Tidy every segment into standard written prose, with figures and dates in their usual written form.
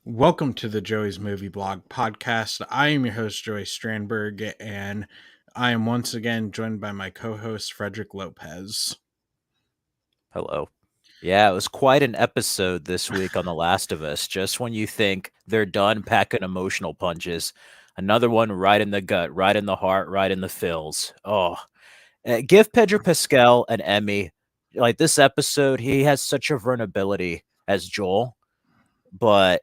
Welcome to the Joey's Movie Blog podcast. I am your host, Joey Strandberg, and I am once again joined by my co host, Frederick Lopez. Hello. Yeah, it was quite an episode this week on The Last of Us. Just when you think they're done packing emotional punches, another one right in the gut, right in the heart, right in the feels. Give Pedro Pascal an Emmy. Like this episode, he has such a vulnerability as Joel, but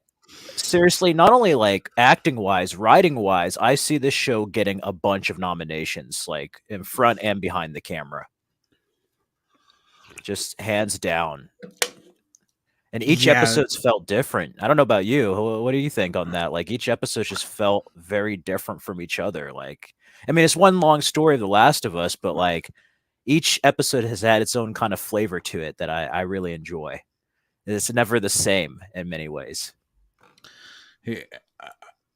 seriously, not only like acting wise, writing wise, I see this show getting a bunch of nominations, like in front and behind the camera. Just hands down. And each Yeah, episode's felt different. I don't know about you. What do you think on that? Like each episode just felt very different from each other. Like, I mean, it's one long story of The Last of Us, but like each episode has had its own kind of flavor to it that I really enjoy. It's never the same in many ways.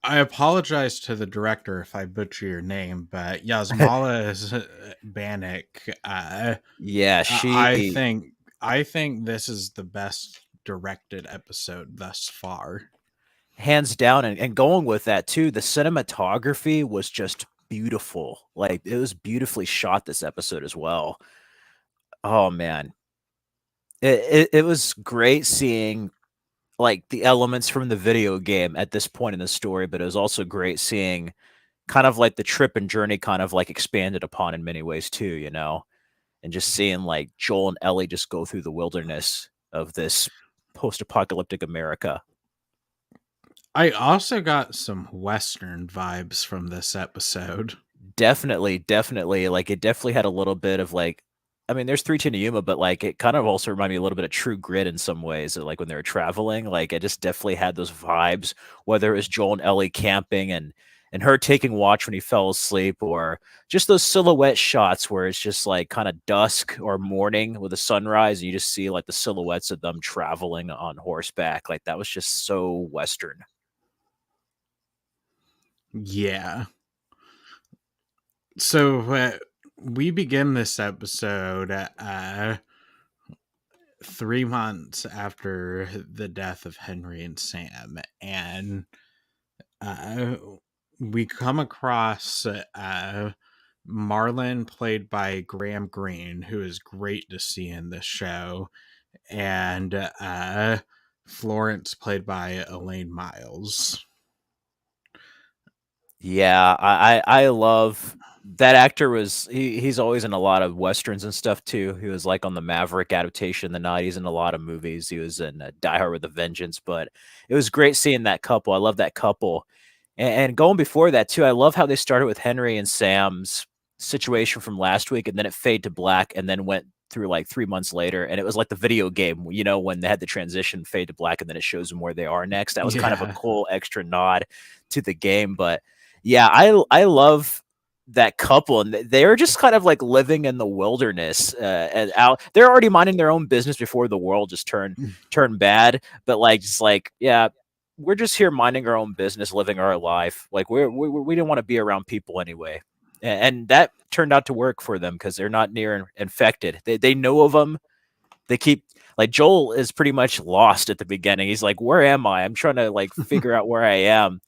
I apologize to the director if I butcher your name, but Yasmala is Bannock. Yeah, I she think I think this is the best directed episode thus far. hands down and going with that too, the cinematography was just beautiful. Like it was beautifully shot this episode as well. Oh man. It was great seeing like the elements from the video game at this point in the story, but it was also great seeing kind of like the trip and journey kind of like expanded upon in many ways too, you know, and just seeing like Joel and Ellie just go through the wilderness of this post-apocalyptic America. I also got some Western vibes from this episode. Definitely, like it definitely had a little bit of like, I mean, there's 3 to Yuma, but like it kind of also reminded me a little bit of True Grit in some ways. Like when they were traveling, like it just definitely had those vibes. Whether it was Joel and Ellie camping and her taking watch when he fell asleep, or just those silhouette shots where it's just like kind of dusk or morning with a sunrise, and you just see like the silhouettes of them traveling on horseback. Like that was just so Western. Yeah. So we begin this episode 3 months after the death of Henry and Sam, and uh, we come across Marlon, played by Graham Greene, who is great to see in this show, and Florence, played by Elaine Miles. Yeah, I love that actor. He's always in a lot of westerns and stuff too. He was like on the Maverick adaptation in the 90s in a lot of movies. He was in Die Hard with a Vengeance, but it was great seeing that couple. I love that couple. And going before that too, I love how they started with Henry and Sam's situation from last week, and then it fade to black, and then went through like 3 months later, and it was like the video game, you know, when they had the transition fade to black, and then it shows them where they are next. That was kind of a Yeah. cool extra nod to the game, but yeah, I love that couple, and they're just kind of like living in the wilderness, and out. They're already minding their own business before the world just turned bad. But like, just like, yeah, we're just here minding our own business, living our life. Like we didn't want to be around people anyway, and that turned out to work for them because they're not near infected. They know of them. They keep like Joel is pretty much lost at the beginning. He's like, "Where am I? I'm trying to like figure out where I am."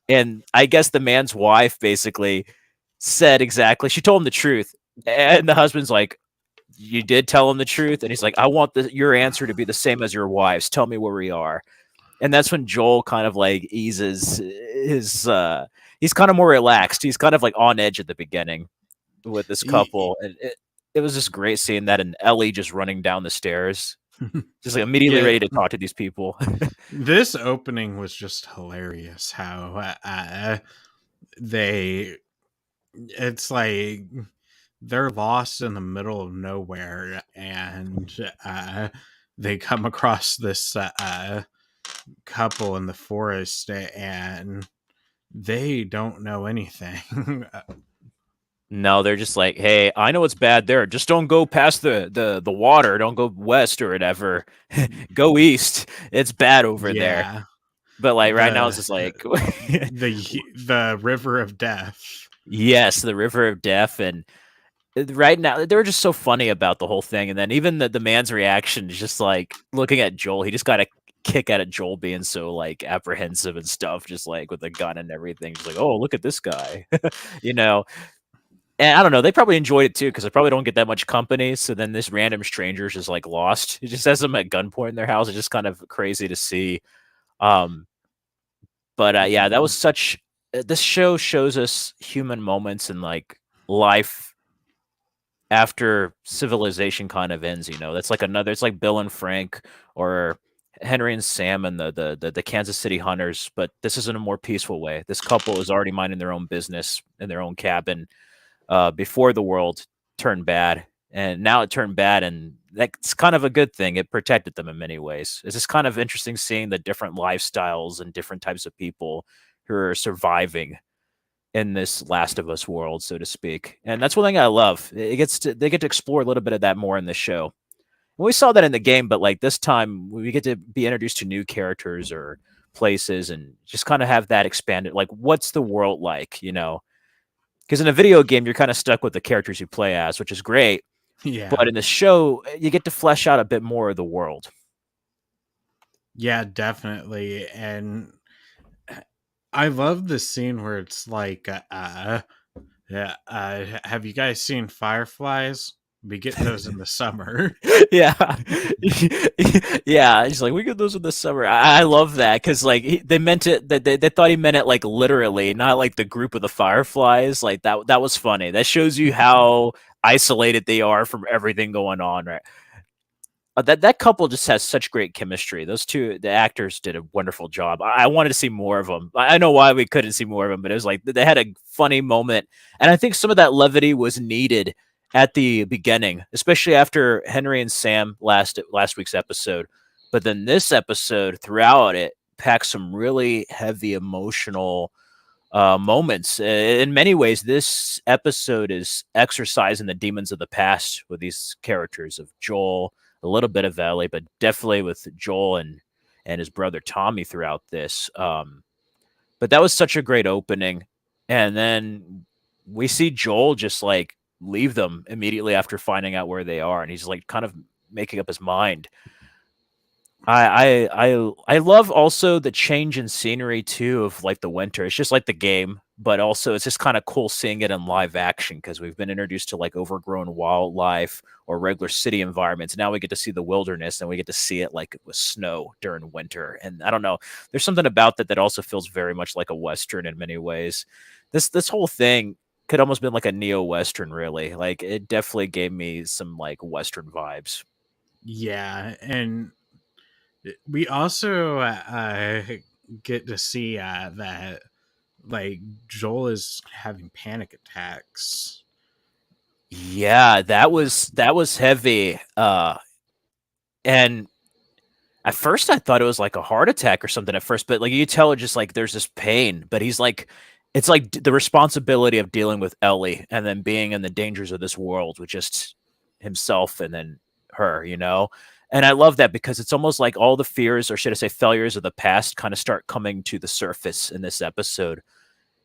And I guess the man's wife basically said exactly, she told him the truth. And the husband's like, "You did tell him the truth?" And he's like, "I want your answer to be the same as your wife's. Tell me where we are." And that's when Joel kind of like eases his he's kind of more relaxed. He's kind of like on edge at the beginning with this couple. And it was just great seeing that, and Ellie just running down the stairs, just like immediately Yeah, ready to talk to these people. this opening was just hilarious. How they, it's like they're lost in the middle of nowhere, and they come across this couple in the forest, and they don't know anything. No, they're just like, "Hey, I know it's bad there. Just don't go past the water. Don't go west or whatever. Go east. It's bad over there." Yeah, But like right now, it's the just like, the river of death. yes, the river of death, and right now they were just so funny about the whole thing. And then even the man's reaction is just like looking at Joel. He just got kick out of Joel being so like apprehensive and stuff, just like with a gun and everything. Just like, oh, look at this guy, you know. And I don't know, they probably enjoyed it too because they probably don't get that much company. So then this random stranger's just like lost. He just has them at gunpoint in their house. It's just kind of crazy to see. Um, but yeah, that was such. This show shows us human moments and like life after civilization kind of ends. You know, that's like another. It's like Bill and Frank or Henry and Sam and the Kansas City Hunters. But this is in a more peaceful way. This couple is already minding their own business in their own cabin before the world turned bad, and now it turned bad, and that's kind of a good thing. It protected them in many ways. It's just kind of interesting seeing the different lifestyles and different types of people who are surviving in this Last of Us world, so to speak. And that's one thing I love. They get to explore a little bit of that more in the show. We saw that in the game, but like this time we get to be introduced to new characters or places and just kind of have that expanded. Like, what's the world like? You know, because in a video game, you're kind of stuck with the characters you play as, which is great. Yeah. But in the show, you get to flesh out a bit more of the world. Yeah, definitely. And I love the scene where it's like, yeah, have you guys seen Fireflies? We get those in the summer. Yeah, yeah. He's like, we get those in the summer. I love that because like they meant it. They thought he meant it like literally, not like the group of the fireflies. Like that. That was funny. That shows you how isolated they are from everything going on, right? That couple just has such great chemistry. Those two, the actors did a wonderful job. I wanted to see more of them. I know why we couldn't see more of them, but it was like they had a funny moment, and I think some of that levity was needed at the beginning, especially after Henry and Sam last week's episode. But then this episode, throughout it, packs some really heavy emotional moments. In many ways, this episode is exercising the demons of the past with these characters of Joel, a little bit of Ellie, but definitely with Joel and his brother Tommy throughout this. But that was such a great opening, and then we see Joel just like leave them immediately after finding out where they are, and he's like kind of making up his mind. I love also the change in scenery too of like the winter. It's just like the game, but also it's just kind of cool seeing it in live action because we've been introduced to like overgrown wildlife or regular city environments. Now we get to see the wilderness and we get to see it like with snow during winter. And I don't know, there's something about that that also feels very much like a western in many ways. This whole thing could almost been like a neo western, really. Like it definitely gave me some like western vibes. Yeah, and we also get to see that like Joel is having panic attacks. Yeah, that was heavy. And at first I thought it was like a heart attack or something at first, but like you tell it just like there's this pain, but he's like it's like the responsibility of dealing with Ellie and then being in the dangers of this world with just himself and then her, you know? And I love that because it's almost like all the fears or should I say failures of the past kind of start coming to the surface in this episode.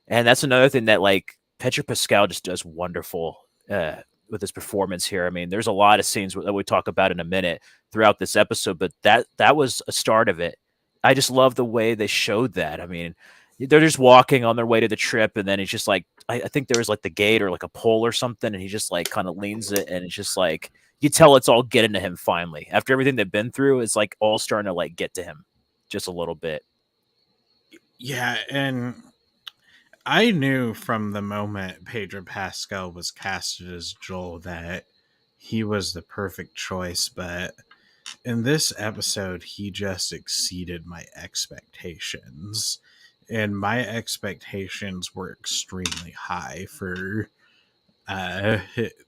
And that's another thing that like Pedro Pascal just does wonderful with his performance here. I mean, there's a lot of scenes that we talk about in a minute throughout this episode, but that was a start of it. I just love the way they showed that. I mean, they're just walking on their way to the trip, and then he's just like, I think there was like the gate or like a pole or something, and he just like kind of leans it, and it's just like you tell it's all getting to him finally. After everything they've been through, it's like all starting to like get to him just a little bit. Yeah, and I knew from the moment Pedro Pascal was casted as Joel that he was the perfect choice, but in this episode, he just exceeded my expectations. And my expectations were extremely high for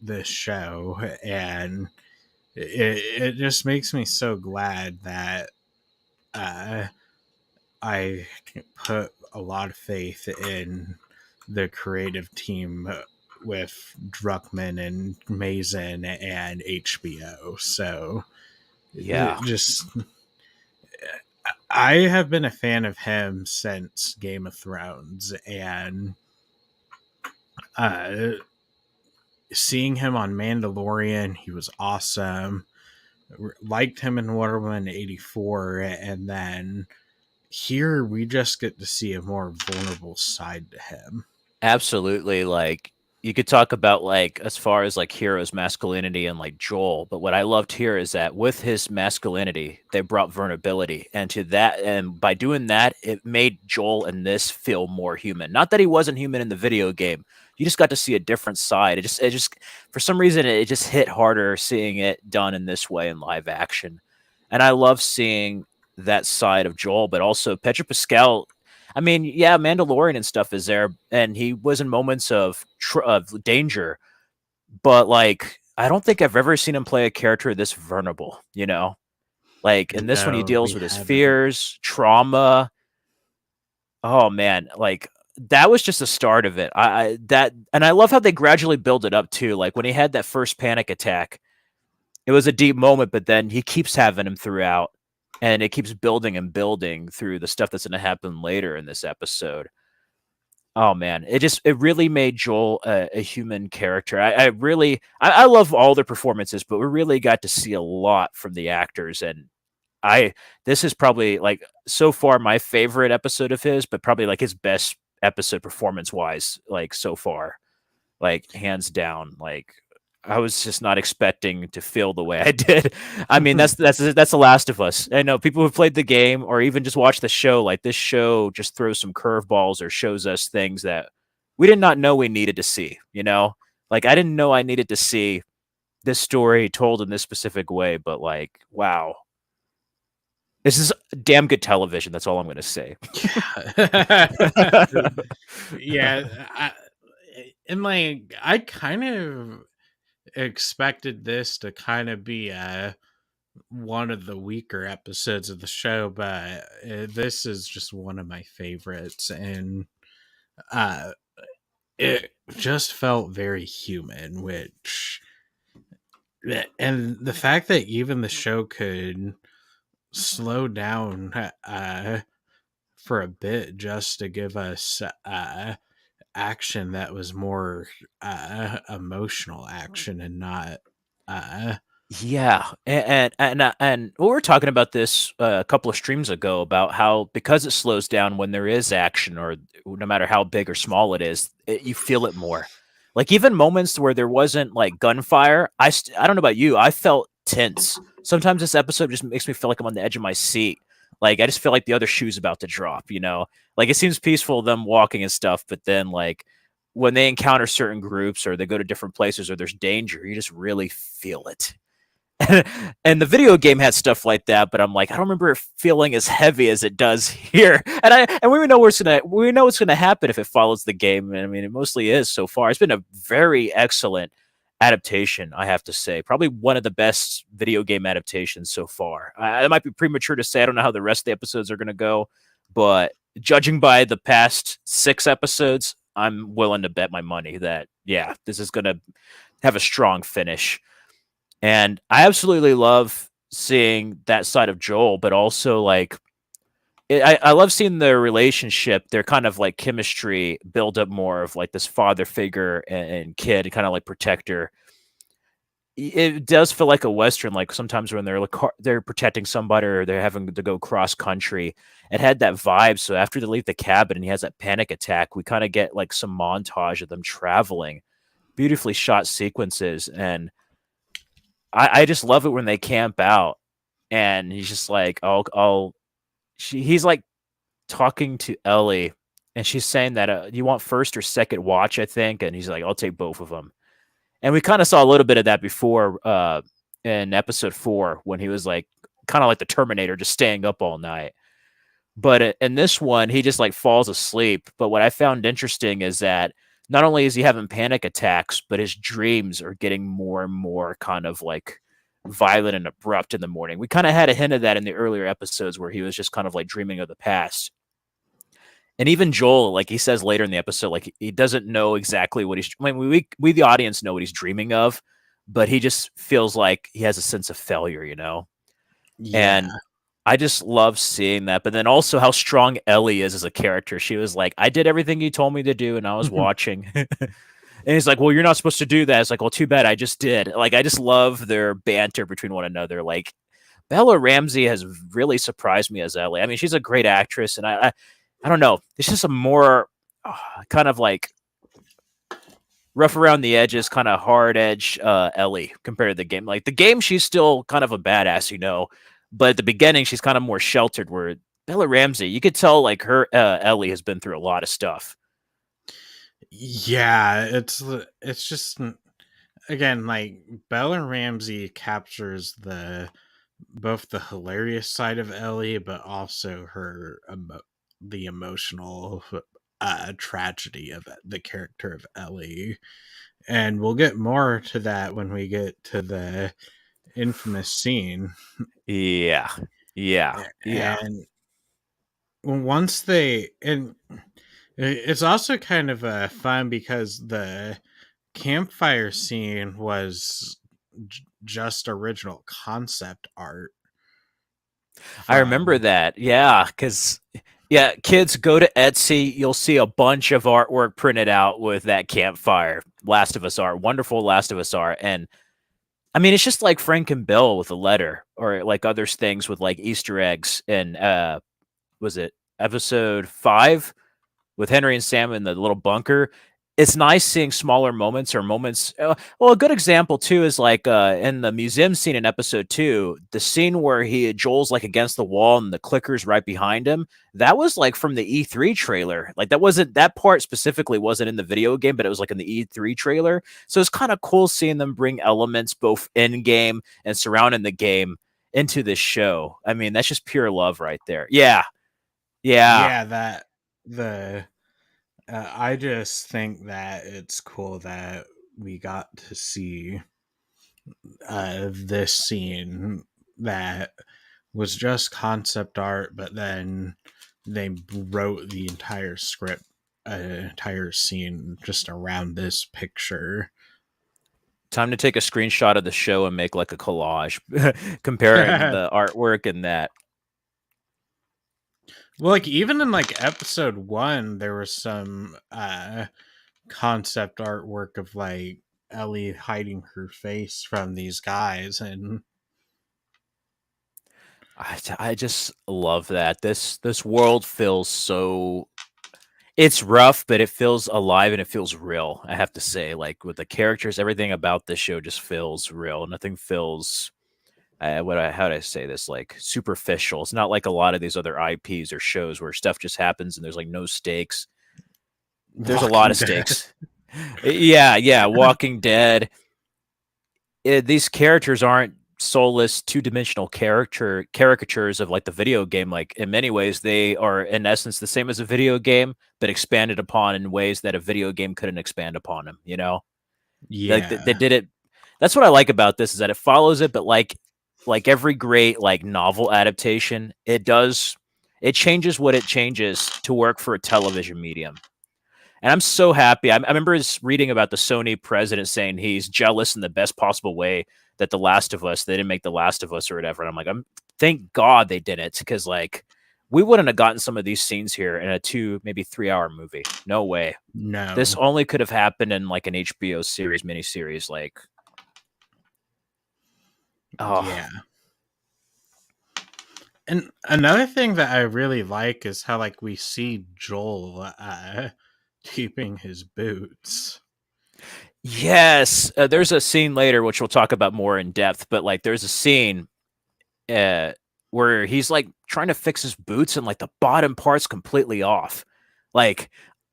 this show. And it just makes me so glad that uh, I put a lot of faith in the creative team with Druckmann and Mason and HBO. So Yeah. just I have been a fan of him since Game of Thrones, and uh, seeing him on Mandalorian, he was awesome. liked him in Wonder Woman 84, and then here we just get to see a more vulnerable side to him. Absolutely. Like you could talk about like as far as like Hero's masculinity and like Joel, but what I loved here is that with his masculinity, they brought vulnerability, and to that, and by doing that, it made Joel in this feel more human. Not that he wasn't human in the video game. You just got to see a different side. It just for some reason it just hit harder seeing it done in this way in live action. And I love seeing that side of Joel, but also Pedro Pascal. I mean, yeah, Mandalorian and stuff is there, and he was in moments of danger, but like I don't think I've ever seen him play a character this vulnerable. You know, like in this one, he No, deals we with his haven't. fears, trauma. Oh man, like that was just the start of it. And I love how they gradually build it up too. Like when he had that first panic attack, it was a deep moment, but then he keeps having him throughout, and it keeps building and building through the stuff that's going to happen later in this episode. Oh man, it really made Joel a human character. I love all their performances, but we really got to see a lot from the actors, and I this is probably like so far my favorite episode of his, but probably like his best episode performance wise, like so far, like hands down. Like I was just not expecting to feel the way I did. I mean, that's The Last of Us. I know people who've played the game or even just watched the show. Like this show just throws some curveballs or shows us things that we did not know we needed to see. You know, like I didn't know I needed to see this story told in this specific way. But like, wow, this is damn good television. That's all I'm going to say. Yeah. Yeah, and like I kind of expected this to kind of be one of the weaker episodes of the show, but this is just one of my favorites, and uh, it just felt very human. And the fact that even the show could slow down for a bit just to give us action that was more emotional action and not uh Yeah, and we were talking about this a couple of streams ago about how because it slows down when there is action, or no matter how big or small it is, you feel it more. Like even moments where there wasn't like gunfire, I don't know about you, I felt tense. Sometimes this episode just makes me feel like I'm on the edge of my seat. Like I just feel like the other shoe's about to drop. You know, like it seems peaceful them walking and stuff, but then like when they encounter certain groups or they go to different places or there's danger, you just really feel it. And the video game had stuff like that, but I'm like, I don't remember it feeling as heavy as it does here. And we know what's gonna happen if it follows the game. And I mean, it mostly is so far. It's been a very excellent adaptation, I have to say. Probably one of the best video game adaptations so far. It might be premature to say. I don't know how the rest of the episodes are gonna go, but judging by the past 6 episodes, I'm willing to bet my money that yeah, this is gonna have a strong finish. And I absolutely love seeing that side of Joel, but also like I love seeing their relationship, their kind of like chemistry build up more of like this father figure and kid, kind of like protector. It does feel like a western, like sometimes when they're like they're protecting somebody or they're having to go cross country. It had that vibe. So after they leave the cabin and he has that panic attack, we kind of get like some montage of them traveling, beautifully shot sequences, and I just love it when they camp out and he's just like, he's like talking to Ellie and she's saying that, you want first or second watch, I think. And he's like, I'll take both of them. And we kind of saw a little bit of that before, in episode 4 when he was like, kind of like the Terminator, just staying up all night. But in this one, he just like falls asleep. But what I found interesting is that not only is he having panic attacks, but his dreams are getting more and more kind of like violent and abrupt in the morning. We kind of had a hint of that in the earlier episodes where he was just kind of like dreaming of the past. And even Joel, like he says later in the episode, like he doesn't know exactly what he's. I mean, we the audience know what he's dreaming of, but he just feels like he has a sense of failure, you know. yeah. And I just love seeing that. But then also how strong Ellie is as a character. She was like, I did everything you told me to do, and I was watching. And he's like, "Well, you're not supposed to do that." It's like, "Well, too bad. I just did." Like, I just love their banter between one another. Like, Bella Ramsey has really surprised me as Ellie. I mean, she's a great actress, and I don't know. It's just a more kind of like rough around the edges, kind of hard edge Ellie compared to the game. Like the game, she's still kind of a badass, but at the beginning, she's kind of more sheltered. Where Bella Ramsey, you could tell like her Ellie has been through a lot of stuff. Yeah, it's just again like Bella Ramsey captures both the hilarious side of Ellie, but also the emotional tragedy of the character of Ellie. And we'll get more to that when we get to the infamous scene. Yeah, yeah, yeah. And once they and it's also kind of fun because the campfire scene was just original concept art I remember from that. Yeah, because yeah, kids go to Etsy. You'll see a bunch of artwork printed out with that campfire. Last of Us art, wonderful Last of Us art, and I mean, it's just like Frank and Bill with a letter, or like other things with like Easter eggs. And was it episode 5 with Henry and Sam in the little bunker? It's nice seeing smaller moments or moments. Well, a good example too is like in the museum scene in episode 2, the scene where Joel's like against the wall and the clicker's right behind him. That was like from the E3 trailer. Like that part specifically wasn't in the video game, but it was like in the E3 trailer. So it's kind of cool seeing them bring elements both in game and surrounding the game into this show. I mean, that's just pure love right there. Yeah, yeah. yeah that the I just think that it's cool that we got to see this scene that was just concept art, but then they wrote the entire script, entire scene just around this picture. Time to take a screenshot of the show and make like a collage comparing Well, the artwork and that. like even in like episode 1, there was some concept artwork of like Ellie hiding her face from these guys, and I just love that. This world feels so, it's rough, but it feels alive and it feels real. I have to say, like with the characters, everything about this show just feels real. Nothing feels how do I say this, like superficial. It's not like a lot of these other IPs or shows where stuff just happens and there's like no stakes. There's a lot Walking of Dead. stakes. Yeah, yeah. Walking Dead. These characters aren't soulless two-dimensional caricatures of like the video game. Like in many ways they are in essence the same as a video game, but expanded upon in ways that a video game couldn't expand upon them, like they Yeah, did it. That's what I like about this, is that it follows it, but like every great like novel adaptation, it changes what it changes to work for a television medium. And I'm so happy. I remember reading about the Sony president saying he's jealous in the best possible way that The Last of Us, they didn't make The Last of Us or whatever. And I'm like, thank God they did it, because like we wouldn't have gotten some of these scenes here in a 2, maybe 3 hour movie. No way. This no, only could have happened in like an HBO series, miniseries. Like, oh, yeah. And another thing that I really like is how like we see Joel keeping his boots. yes. There's a scene later which we'll talk about more in depth, but like there's a scene uh, where he's like trying to fix his boots and like the bottom part's completely off. Like,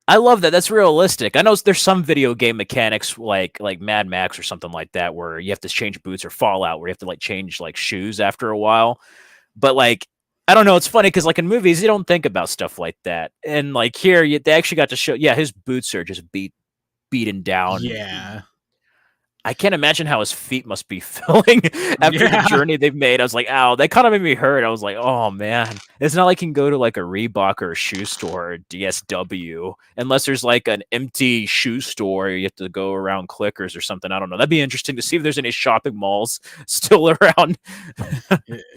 I love that. That's realistic. I know there's some video game mechanics like Mad Max or something like that where you have to change boots, or Fallout where you have to like change like shoes after a while. But like, I don't know. It's funny because like in movies you don't think about stuff like that, and like here they actually got to show. Yeah, his boots are just beaten down. Yeah, I can't imagine how his feet must be feeling after the yeah, journey they've made. I was like, ow, that kind of made me hurt. I was like, oh man. It's not like you can go to like a Reebok or a shoe store or DSW unless there's like an empty shoe store. You have to go around Clickers or something. I don't know. That'd be interesting to see if there's any shopping malls still around.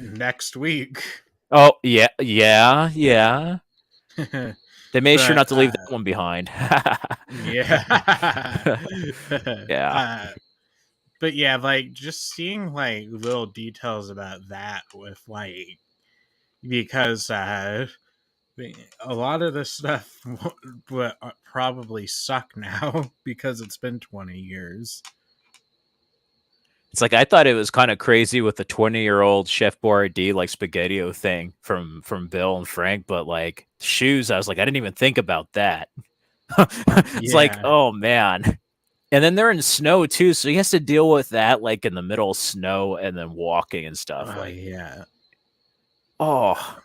next week. Oh, yeah, yeah, yeah. They made sure But not to leave that one behind. yeah. Yeah. uh, but yeah, like just seeing like little details about that with like because a lot of this stuff would probably suck now because it's been 20 years. It's like I thought it was kind of crazy with the 20-year-old Chef Boyardee like spaghettio thing from Bill and Frank, but like shoes, I was like, I didn't even think about that. It's like, Yeah. oh man. And then they're in snow too, so he has to deal with that like in the middle of snow and then walking and stuff. Like, Yeah. oh,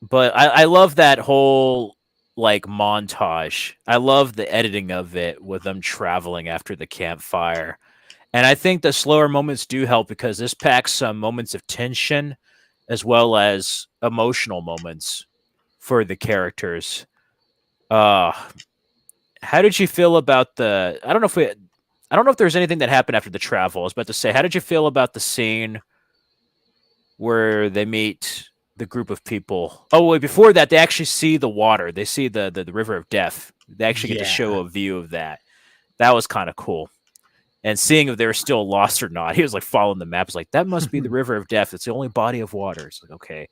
but I love that whole like montage. I love the editing of it with them traveling after the campfire. And I think the slower moments do help because this packs some moments of tension as well as emotional moments for the characters. Uh how did you feel about the I don't know if there's anything that happened after the travel. I was about to say, how did you feel about the scene where they meet the group of people? Oh wait, before that, they actually see the water. They see the river of death. They actually get to show Yeah. a view of that. That was kind of cool. And seeing if they were still lost or not, he was like following the map. It's like that must be the river of death. It's the only body of water. It's like okay,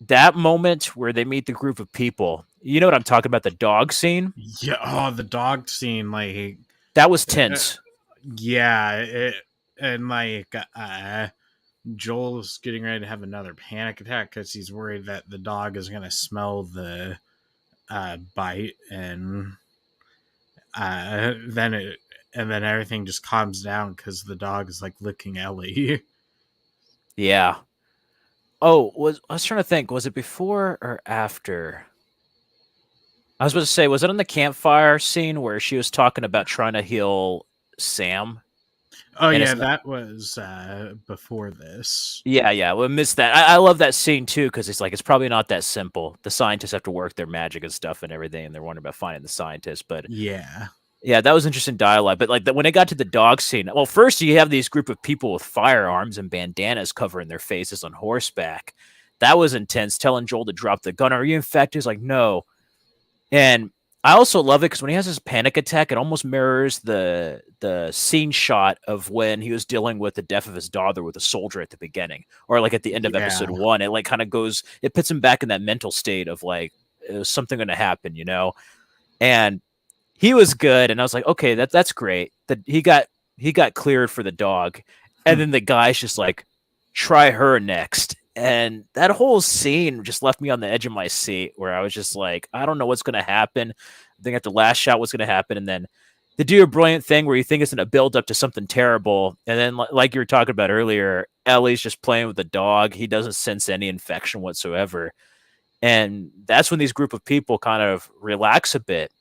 that moment where they meet the group of people. You know what I'm talking about? The dog scene. Yeah. Oh, the dog scene, like, That was uh, tense. yeah, and like, Joel's getting ready to have another panic attack because he's worried that the dog is gonna smell the bite, and then it, and then everything just calms down because the dog is like licking Ellie. Yeah. Oh, I was trying to think. Was it before or after? I was about to say, was it on the campfire scene where she was talking about trying to heal Sam? Oh And yeah, it's not. that was before this. Yeah, yeah. We missed that. I love that scene too because it's like it's probably not that simple. The scientists have to work their magic and stuff and everything, and they're wondering about finding the scientists. But Yeah. yeah, that was interesting dialogue. But like when it got to the dog scene, well, first you have these group of people with firearms and bandanas covering their faces on horseback. That was intense. Telling Joel to drop the gun. Are you infected? He's like, no. And I also love it because when he has his panic attack, it almost mirrors the scene shot of when he was dealing with the death of his daughter with a soldier at the beginning, or like at the end of Yeah. episode 1. It like kind of goes, it puts him back in that mental state of like something going to happen, you know. And he was good, and I was like, okay, that's great. That he got cleared for the dog, and then the guy's just like, try her next. And that whole scene just left me on the edge of my seat where I was just like, I don't know what's going to happen. I think at the last shot, what's going to happen. And then they do a brilliant thing where you think it's going to build up to something terrible. And then, like you were talking about earlier, Ellie's just playing with the dog. He doesn't sense any infection whatsoever. And that's when these group of people kind of relax a bit.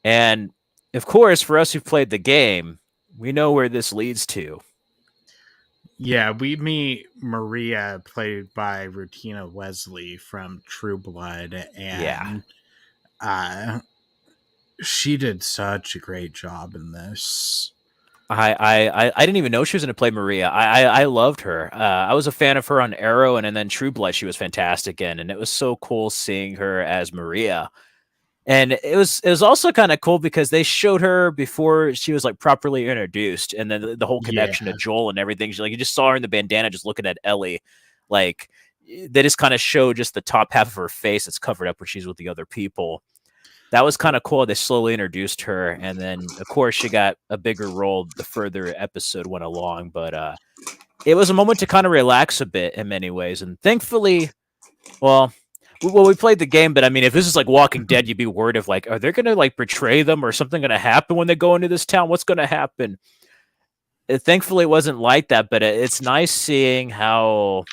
And of course, for us who've played the game, we know where this leads to. Yeah, we meet Maria, played by Rutina Wesley from True Blood, Yeah. and she did such a great job in this. I didn't even know she was going to play Maria. I loved her. I was a fan of her on Arrow, and then True Blood. She was fantastic in, and it was so cool seeing her as Maria. And it was also kind of cool because they showed her before she was like properly introduced, and then the whole connection to Yeah. Joel and everything. She, like you just saw her in the bandana, just looking at Ellie. Like they just kind of show just the top half of her face that's covered up when she's with the other people. That was kind of cool. They slowly introduced her, and then of course she got a bigger role the further episode went along. But it was a moment to kind of relax a bit in many ways, and thankfully, well, we played the game, but I mean, if this is like Walking Dead, you'd be worried of like, are they going to like betray them or something going to happen when they go into this town? What's going to happen? Thankfully, it wasn't like that, but it's nice seeing how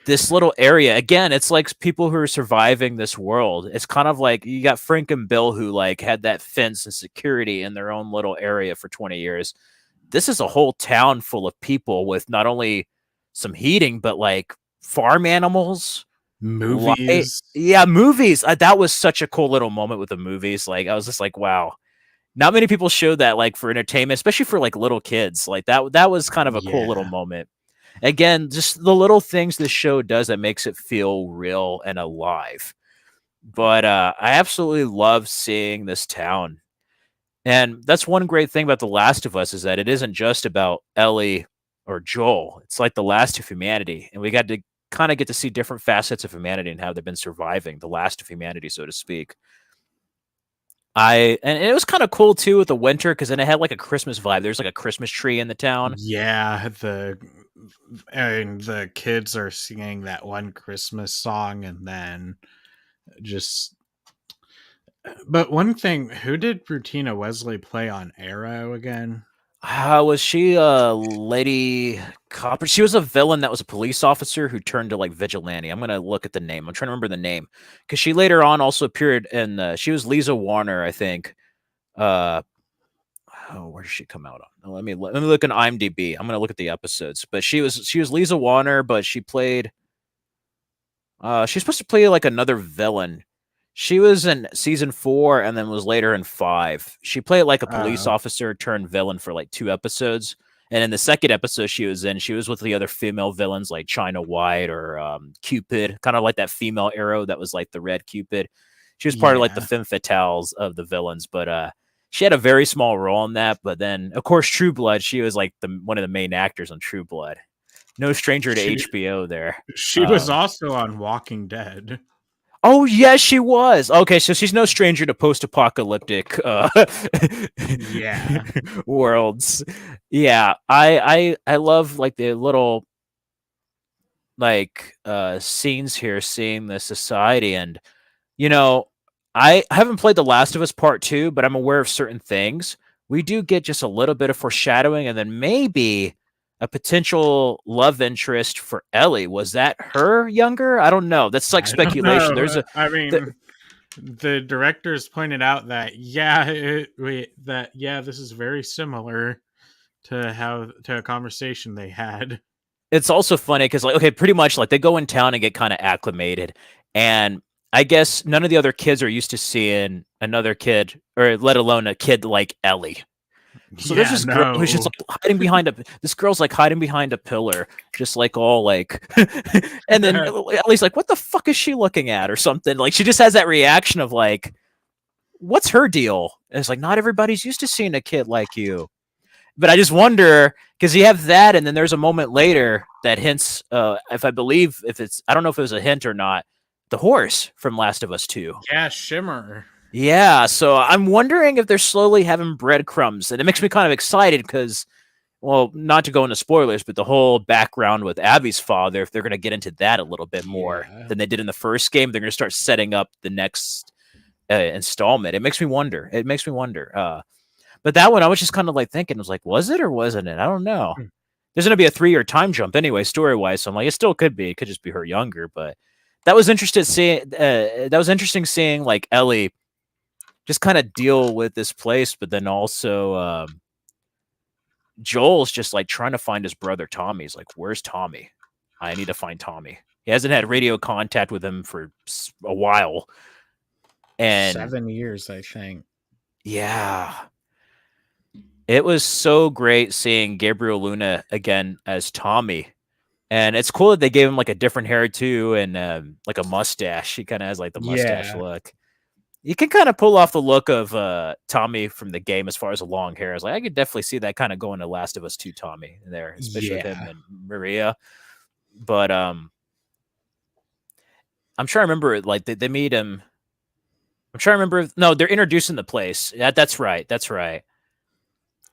this little area again, it's like people who are surviving this world. It's kind of like you got Frank and Bill who like had that fence and security in their own little area for 20 years. This is a whole town full of people with not only some heating, but like farm animals. Movies. Yeah, movies. That was such a cool little moment with the movies. Like I was just like, wow. Not many people show that like for entertainment, especially for like little kids. Like that was kind of a cool little Yeah. moment. Again, just the little things this show does that makes it feel real and alive. But I absolutely love seeing this town. And that's one great thing about The Last of Us is that it isn't just about Ellie or Joel. It's like the last of humanity. And we got to kind of get to see different facets of humanity and how they've been surviving, the last of humanity, so to speak. And it was kind of cool too with the winter because then it had like a Christmas vibe. There's like a Christmas tree in the town. Yeah, and the kids are singing that one Christmas song, and then just. But one thing, who did Brutina Wesley play on Arrow again? Was she a lady cop? She was a villain that was a police officer who turned to like vigilante. I'm gonna look at the name. I'm trying to remember the name because she later on also appeared in. She was Lisa Warner, I think. Uh, where did she come out on? Let me look in IMDb. I'm gonna look at the episodes. But she was Lisa Warner, but she played. She's supposed to play like another villain. She was in season 4 and then was later in 5. She played like a police Oh, officer turned villain for like 2 episodes. And in the second episode she was in, she was with the other female villains like China White or Cupid, kind of like that female arrow that was like the red Cupid. She was part of like the yeah. femme fatales of the villains, but she had a very small role in that. But then, of course, True Blood, she was like one of the main actors on True Blood. No stranger to She HBO there. she was Um, also on Walking Dead. Oh yes, she was. Okay, so she's no stranger to post-apocalyptic Yeah. worlds. Yeah, I love like the little like scenes here, seeing the society, and you know, I haven't played The Last of Us Part 2, but I'm aware of certain things. We do get just a little bit of foreshadowing, and then maybe a potential love interest for Ellie. Was that her younger? I don't know. That's like I don't speculation. know. There's a I th- mean, the directors pointed out that this is very similar to a conversation they had. it's also funny because like okay, pretty much like they go in town and get kind of acclimated, and I guess none of the other kids are used to seeing another kid, or let alone a kid like Ellie. So there's Yeah, this girl who's just no. like hiding behind a this girl's like hiding behind a pillar, just like all like and then Ellie's like, what the fuck is she looking at or something? Like she just has that reaction of like, what's her deal? And it's like not everybody's used to seeing a kid like you. But I just wonder because you have that, and then there's a moment later that hints, if I believe, if it's, I don't know if it was a hint or not, the horse from Last of Us 2. Yeah, Shimmer. Yeah, so I'm wondering if they're slowly having breadcrumbs, and it makes me kind of excited because, well, not to go into spoilers, but the whole background with Abby's father, if they're going to get into that a little bit more Yeah. than they did in the first game, they're going to start setting up the next installment. It makes me wonder. It makes me wonder. But that one, I was just kind of like thinking, I was like, was it or wasn't it? I don't know. There's going to be a 3-year time jump anyway, story wise. So I'm like, it still could be. It could just be her younger. But that was interesting seeing. That was interesting seeing like Ellie just kind of deal with this place, but then also Joel's just like trying to find his brother Tommy. He's like, "Where's Tommy? I need to find Tommy." He hasn't had radio contact with him for a while, and 7 years, I think. yeah, it was so great seeing Gabriel Luna again as Tommy. And it's cool that they gave him like a different hair too, and like a mustache. He kind of has like the mustache Yeah. look. You can kind of pull off the look of Tommy from the game as far as the long hair. Is like I could definitely see that kind of going to Last of Us 2 Tommy there, especially with him Yeah. and Maria. But I'm trying to remember like they meet him. I'm trying to remember. No, they're introducing the place. That's right. That's right.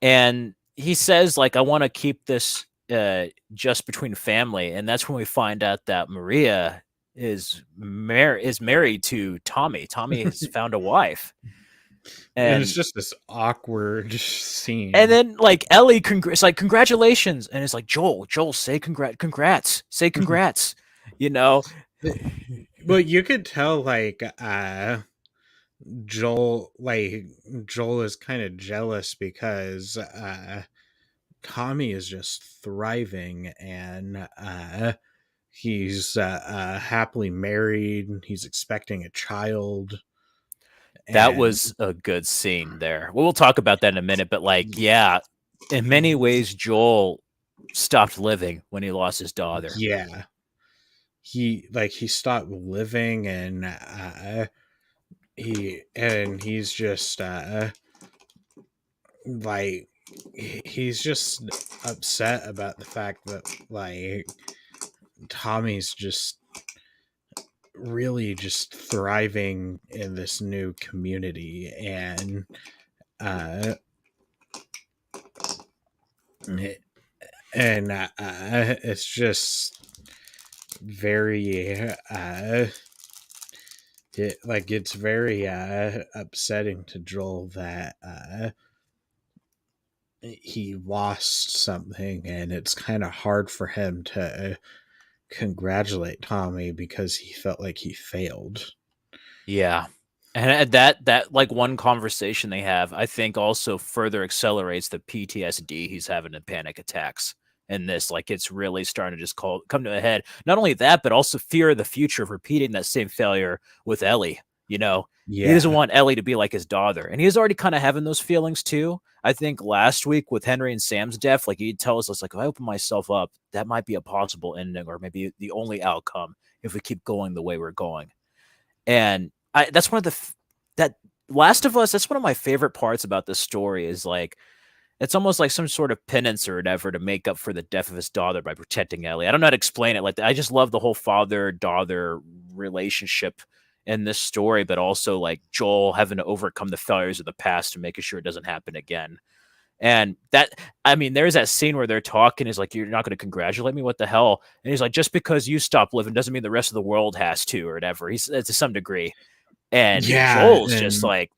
And he says like I want to keep this just between family, and that's when we find out that Maria is married to Tommy. Tommy has found a wife, And it's and just this awkward and scene. then like Ellie, it's like congratulations, and it's like Joel, say say congrats, you know. Well, you could tell Joel Joel is kind of jealous because Tommy is just thriving, and he's happily married. He's expecting a child, That and was a good scene there. We'll talk about that in a minute, but like, yeah, in many ways, Joel stopped living when he lost his daughter. Yeah. He stopped living, and he's just like he's just upset about the fact that like Tommy's just really just thriving in this new community, and uh it's just very it's very upsetting to Joel that he lost something, and it's kind of hard for him to congratulate Tommy because he felt like he failed. Yeah. And that like one conversation they have, I think also further accelerates the PTSD he's having in panic attacks. And this, like, it's really starting to just come to a head. Not only that, but also fear of the future of repeating that same failure with Ellie. You know, he doesn't Yeah. want Ellie to be like his daughter, and he's already kind of having those feelings too. I think last week with Henry and Sam's death, like he tells us, like, if I open myself up, that might be a possible ending, or maybe the only outcome if we keep going the way we're going. And that's one of that Last of Us. That's one of my favorite parts about this story. Is like it's almost like some sort of penance or whatever to make up for the death of his daughter by protecting Ellie. I don't know how to explain it. Like I just love the whole father daughter relationship in this story, but also like Joel having to overcome the failures of the past and making sure it doesn't happen again. And that, I mean, there's that scene where they're talking. He's like, "You're not going to congratulate me? What the hell?" And he's like, "Just because you stop living doesn't mean the rest of the world has to, or whatever." He's to some degree. And Yeah, Joel's just and like,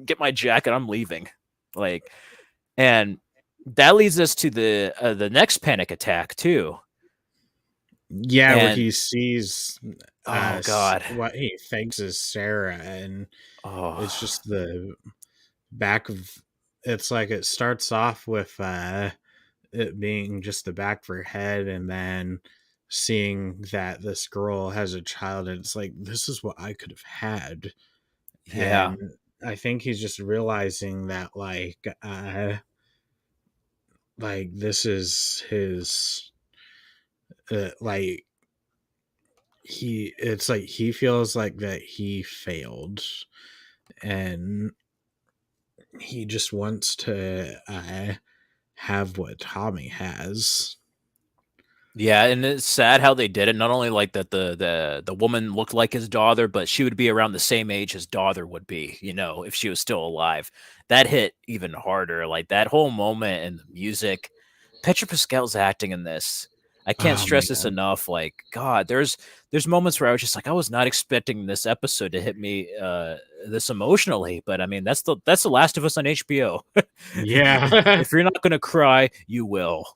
"Get my jacket, I'm leaving." Like, and that leads us to the next panic attack too. yeah, where And he sees oh god, what he thinks is Sarah, and it's oh just the back of it's like it starts off with it being just the back of her head, and then seeing that this girl has a child, and it's like, this is what I could have had. yeah, And I think he's just realizing that like this is his like he it's like he feels like that he failed, and he just wants to have what Tommy has. yeah, and it's sad how they did it. Not only like that the woman looked like his daughter, but she would be around the same age his daughter would be, you know, if she was still alive. That hit even harder. Like that whole moment and the music. Petra Pascal's acting in this. I can't Oh stress this man. enough. Like, God, there's moments where I was just like, I was not expecting this episode to hit me this emotionally. But I mean, that's the Last of Us on HBO. Yeah. If you're not gonna cry, you will.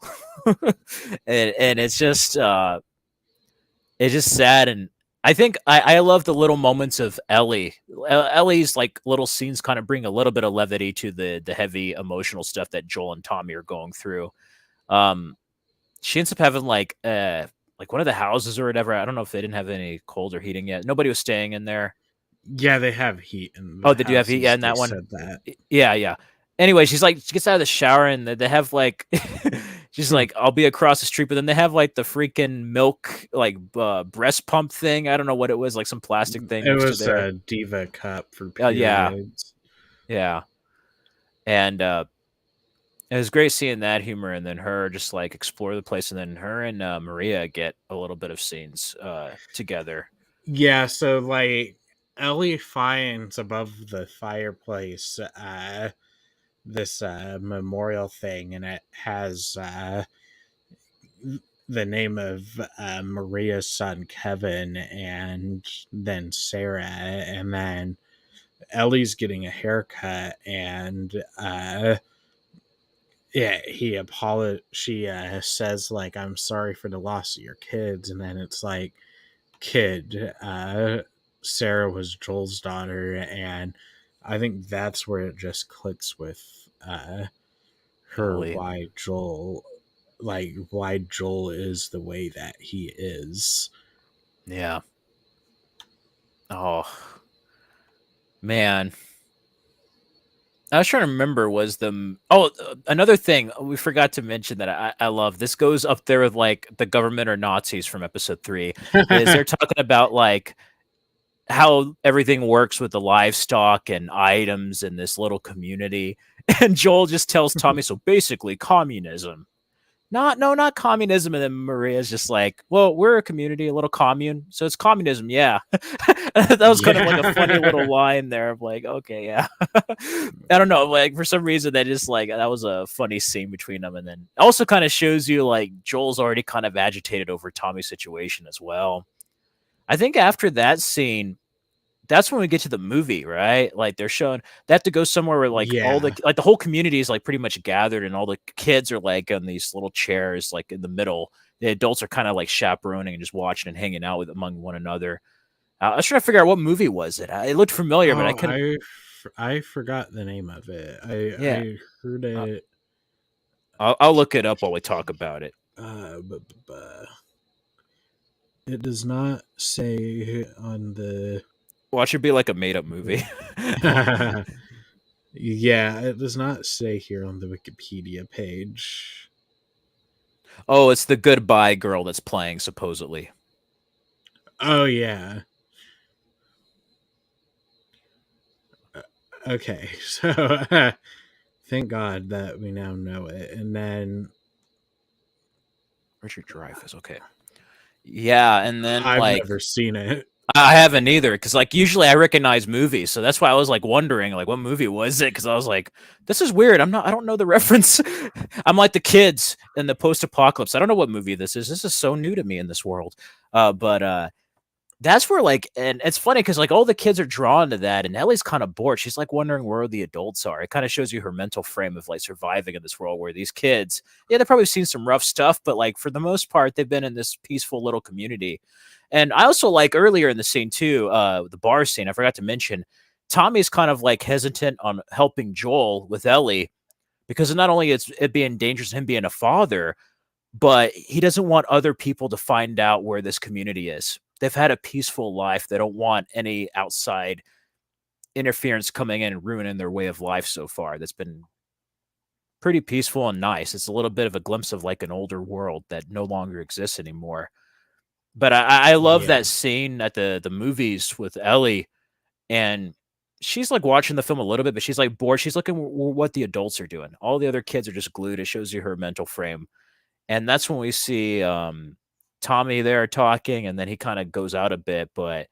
And it's just sad. And I think I love the little moments of Ellie. Ellie's like little scenes kind of bring a little bit of levity to the heavy emotional stuff that Joel and Tommy are going through. Um, she ends up having like one of the houses or whatever. I don't know if they didn't have any cold or heating yet. Nobody was staying in there. Yeah, they have heat in Oh, the did you have heat? Yeah, houses. in They that one. said that. Yeah, yeah. Anyway, she gets out of the shower and they have like, she's like, I'll be across the street, but then they have like the freaking milk like breast pump thing. I don't know what it was, like some plastic thing It next to was there. a diva cup for Yeah, periods. yeah. And it was great seeing that humor, and then her just like explore the place, and then her and Maria get a little bit of scenes together. Yeah, so like Ellie finds above the fireplace this memorial thing, and it has the name of Maria's son Kevin, and then Sarah, and then Ellie's getting a haircut, and yeah, she says like, I'm sorry for the loss of your kids, and then it's like, kid, Sarah was Joel's daughter, and I think that's where it just clicks with her, Ellie, why Joel is the way that he is. yeah. Oh man, I was trying to remember was another thing we forgot to mention that I love. This goes up there with like the government or Nazis from episode 3. Is they're talking about like how everything works with the livestock and items in this little community, and Joel just tells Tommy, so basically communism. Not communism. And then Maria's just like, well, we're a community, a little commune, so it's communism. Yeah. That was kind of like a funny little Yeah. line there of like, okay, yeah. I don't know, like for some reason that just like that was a funny scene between them, and then also kind of shows you like Joel's already kind of agitated over Tommy's situation as well. I think after that scene, that's when we get to the movie, right? Like they're showing they have to go somewhere where like all the Yeah. like the whole community is like pretty much gathered, and all the kids are like on these little chairs like in the middle. The adults are kind of like chaperoning and just watching and hanging out with among one another. I was trying to figure out what movie was it. It looked familiar, but I Oh, couldn't. I forgot the name of it. Yeah, I heard uh, it. I'll look it up while we talk about it. It does not say on the. Well, it should be like a made up movie. Yeah, it does not say here on the Wikipedia page. Oh, it's the Goodbye Girl that's playing supposedly. Oh yeah. Okay, so thank God that we now know it. And then Richard Dreyfuss. Okay. Yeah, and then I've like never seen it. I haven't either, because like usually I recognize movies, so that's why I was like wondering like what movie was it? Because I was like, this is weird. I don't know the reference. I'm like the kids in the post-apocalypse. I don't know what movie this is. This is so new to me in this world. But that's where like, and it's funny because like all the kids are drawn to that, and Ellie's kind of bored. She's like wondering where the adults are. It kind of shows you her mental frame of like surviving in this world where these kids, yeah, they've probably seen some rough stuff, but like for the most part, they've been in this peaceful little community. And I also like earlier in the scene too, the bar scene. I forgot to mention, Tommy's kind of like hesitant on helping Joel with Ellie because not only it's it being dangerous, him being a father, but he doesn't want other people to find out where this community is. They've had a peaceful life. They don't want any outside interference coming in and ruining their way of life so far. That's been pretty peaceful and nice. It's a little bit of a glimpse of like an older world that no longer exists anymore. But I love Yeah. that scene at the movies with Ellie, and she's like watching the film a little bit, but she's like bored. She's looking what the adults are doing. All the other kids are just glued. It shows you her mental frame. And that's when we see Tommy there talking, and then he kind of goes out a bit. But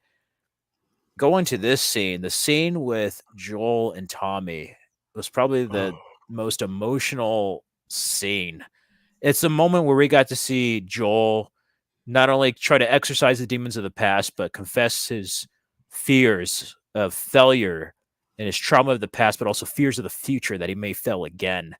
going to this scene, the scene with Joel and Tommy was probably the Oh. most emotional scene. It's the moment where we got to see Joel not only try to exercise the demons of the past, but confess his fears of failure and his trauma of the past, but also fears of the future that he may fail again.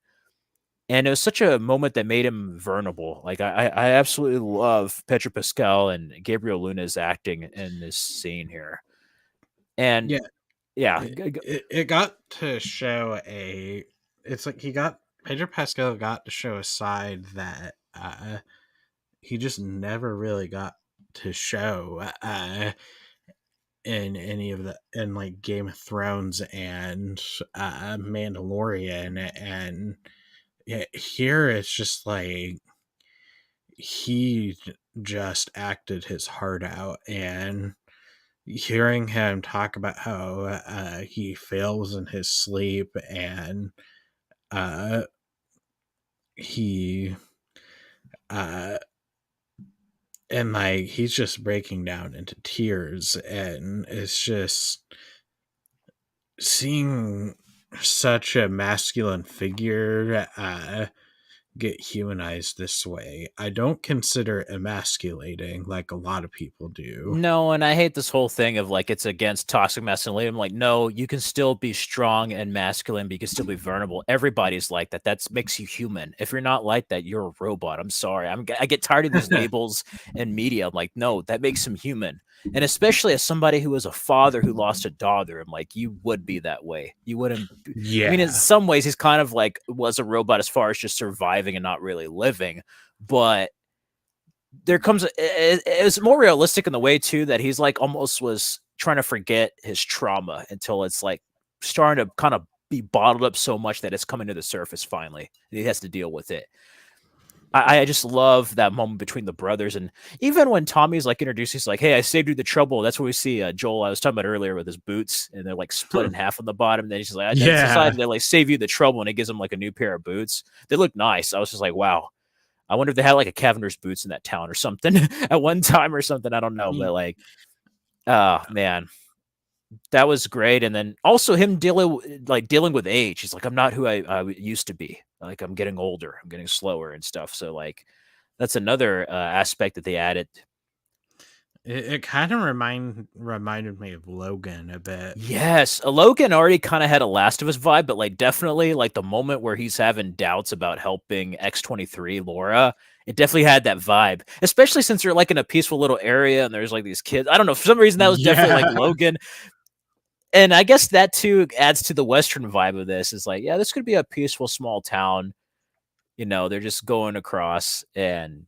And it was such a moment that made him vulnerable. Like I absolutely love Pedro Pascal and Gabriel Luna's acting in this scene here. And Yeah, yeah, it got to show a. It's like he got Pedro Pascal got to show a side that he just never really got to show in any of the in like Game of Thrones and Mandalorian, and yeah, here it's just like he just acted his heart out, and hearing him talk about how he fails in his sleep, and uh, he uh, and like he's just breaking down into tears, and it's just seeing such a masculine figure get humanized this way. I don't consider emasculating like a lot of people do. no, and I hate this whole thing of like it's against toxic masculinity. I'm like, no, you can still be strong and masculine, but you can still be vulnerable. Everybody's like that. That makes you human. If you're not like that, you're a robot. I'm sorry. I get tired of these labels and media. I'm like, no, that makes him human. And especially as somebody who was a father who lost a daughter, I'm like, you would be that way. You wouldn't. I mean, in Yeah. some ways, he's kind of like was a robot as far as just surviving and not really living, but there comes it's more realistic in the way too that he's like almost was trying to forget his trauma until it's like starting to kind of be bottled up so much that it's coming to the surface finally. He has to deal with it. I just love that moment between the brothers, and even when Tommy's like introduced, he's like, "Hey, I saved you the trouble." That's what we see Joel. I was talking about earlier with his boots, and they're like split in half on the bottom. And then he's like, "I Yeah. decided to like save you the trouble," and he gives him like a new pair of boots. They look nice. I was just like, "Wow." I wonder if they had like a Cavender's boots in that town or something at one time or something. I don't know, but like, oh man, that was great. And then also him dealing with age. He's like, I'm not who I used to be. Like I'm getting older, I'm getting slower and stuff. So like, that's another aspect that they added. It kind of reminded me of Logan a bit. Yes, Logan already kind of had a Last of Us vibe, but like definitely like the moment where he's having doubts about helping X-23 Laura, it definitely had that vibe. Especially since they're like in a peaceful little area and there's like these kids. I don't know, for some reason that was definitely like Yeah. Logan. And I guess that too adds to the Western vibe of this. Is like, yeah, this could be a peaceful small town. You know, they're just going across and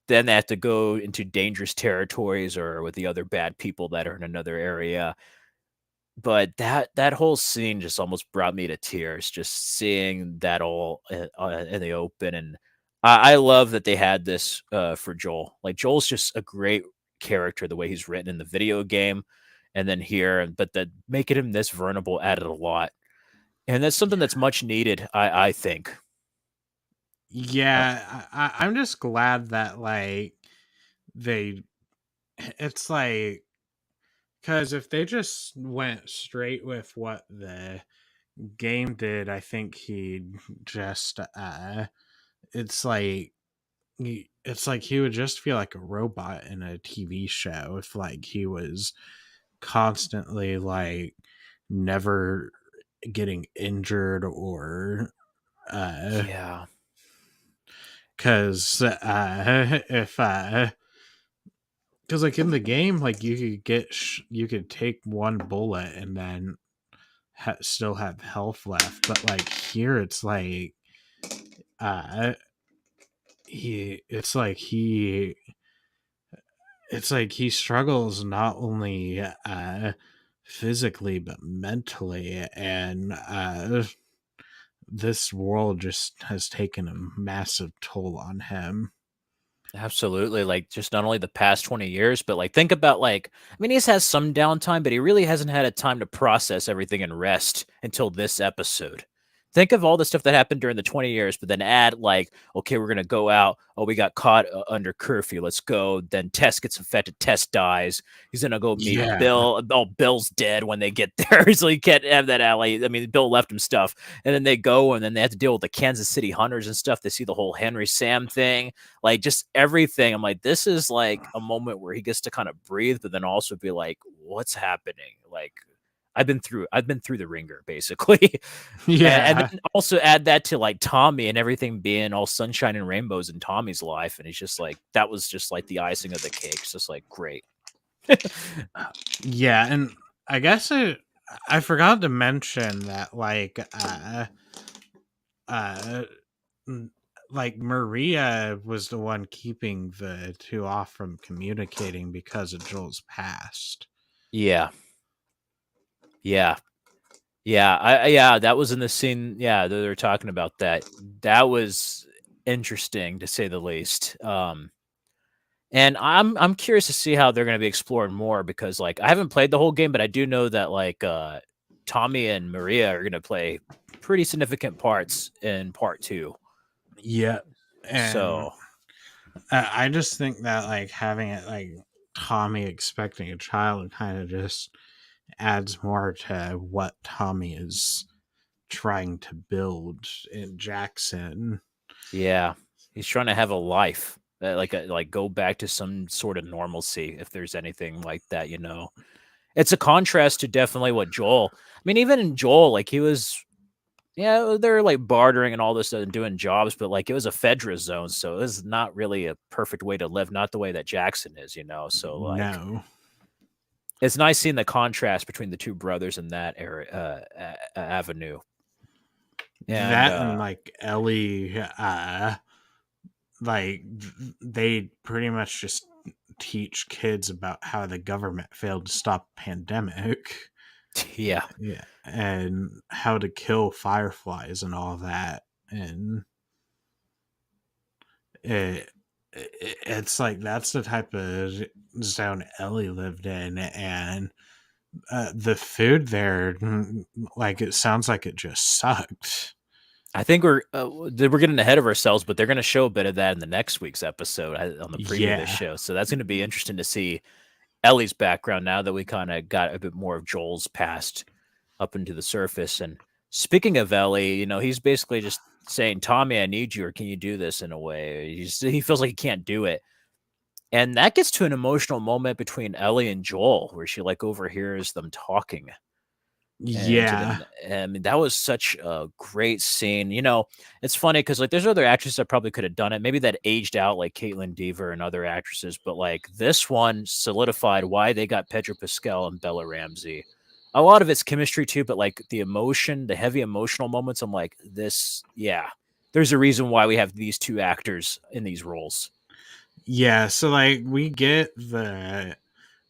then they have to go into dangerous territories or with the other bad people that are in another area. But that whole scene just almost brought me to tears, just seeing that all in the open. And I love that they had this for Joel. Like Joel's just a great character, the way he's written in the video game, and then here. But that making him this vulnerable added a lot, and that's something that's much needed. I think. Uh, Yeah, I'm just glad that like they it's like because if they just went straight with what the game did, I think he'd just it's like it's like he would just feel like a robot in a TV show if like he was constantly like never getting injured or uh yeah, cuz if cuz like in the game like you could you could take one bullet and then still have health left, but like here uh he it's like he struggles not only physically but mentally, and this world just has taken a massive toll on him. absolutely. Like just not only the past 20 years, but like think about like I mean he's had some downtime, but he really hasn't had a time to process everything and rest until this episode. Think of all the stuff that happened during the 20 years, but then add like, okay, we're gonna go out. Oh, we got caught under curfew. Let's go. Then Tess gets infected. Tess dies. He's gonna go meet Yeah. Bill. Oh, Bill's dead when they get there, so he can't have that alley. I mean, Bill left him stuff, and then they go, and then they have to deal with the Kansas City Hunters and stuff. They see the whole Henry Sam thing, like just everything. I'm like, this is like a moment where he gets to kind of breathe, but then also be like, what's happening? Like, I've been through the ringer basically. And Yeah. then also add that to like Tommy and everything being all sunshine and rainbows in Tommy's life. And he's just like, that was just like the icing of the cake. It's just like, great. Yeah, and I guess I forgot to mention that uh like Maria was the one keeping the two off from communicating because of Joel's past. Yeah. Yeah. Yeah. That was in the scene. Yeah. They're talking about that. That was interesting to say the least. And I'm curious to see how they're going to be exploring more because like I haven't played the whole game, but I do know that like Tommy and Maria are going to play pretty significant parts in part 2. Yeah, and So, I just think that like having it like Tommy expecting a child kind of just adds more to what Tommy is trying to build in Jackson. yeah, he's trying to have a life, like go back to some sort of normalcy if there's anything like that, you know. It's a contrast to definitely what Joel. I mean, even in Joel, like he was, yeah, they're like bartering and all this and doing jobs, but like it was a Fedra zone, so it was not really a perfect way to live, not the way that Jackson is, you know. So like, No, it's nice seeing the contrast between the two brothers in that area avenue. And that and like Ellie, like they pretty much just teach kids about how the government failed to stop a pandemic. Yeah. Yeah, and how to kill fireflies and all that. And it, it's like that's the type of zone Ellie lived in, and the food there, like it sounds like it just sucked. I think we're getting ahead of ourselves, but they're going to show a bit of that in the next week's episode on the preview of this Yeah, show. So that's going to be interesting to see Ellie's background now that we kind of got a bit more of Joel's past up into the surface. And speaking of Ellie, he's basically just saying, "Tommy, I need you, or can you do this?" In a way, he feels like he can't do it, and that gets to an emotional moment between Ellie and Joel, where she like overhears them talking. And to yeah, the I mean, that was such a great scene. It's funny because like there's other actresses that probably could have done it. Maybe that aged out like Caitlin Dever and other actresses, but like this one solidified why they got Pedro Pascal and Bella Ramsey. A lot of it's chemistry too, but like the emotion, the heavy emotional moments, I'm like, yeah. There's a reason why we have these two actors in these roles. yeah. So like we get the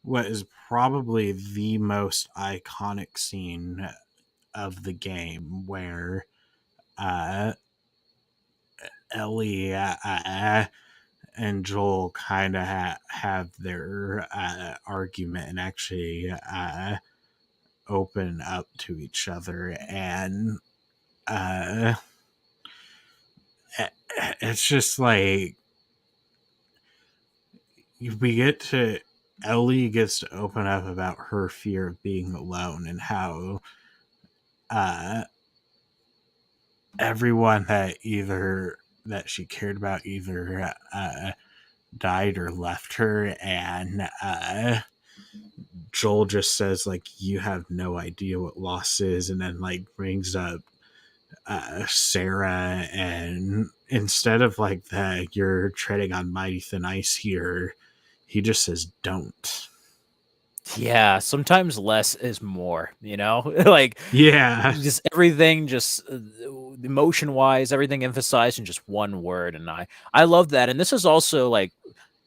what is probably the most iconic scene of the game where uh Ellie and Joel kind of have their argument and actually open up to each other. And uh, it's just like we get to Ellie gets to open up about her fear of being alone and how uh, everyone that she cared about either died or left her. And Joel just says like you have no idea what loss is, and then like brings up Sarah, and instead of like that you're treading on mighty thin ice here, he just says don't. Yeah, sometimes less is more, like Yeah, just everything, just emotion wise, everything emphasized in just one word. And I love that. And this is also like,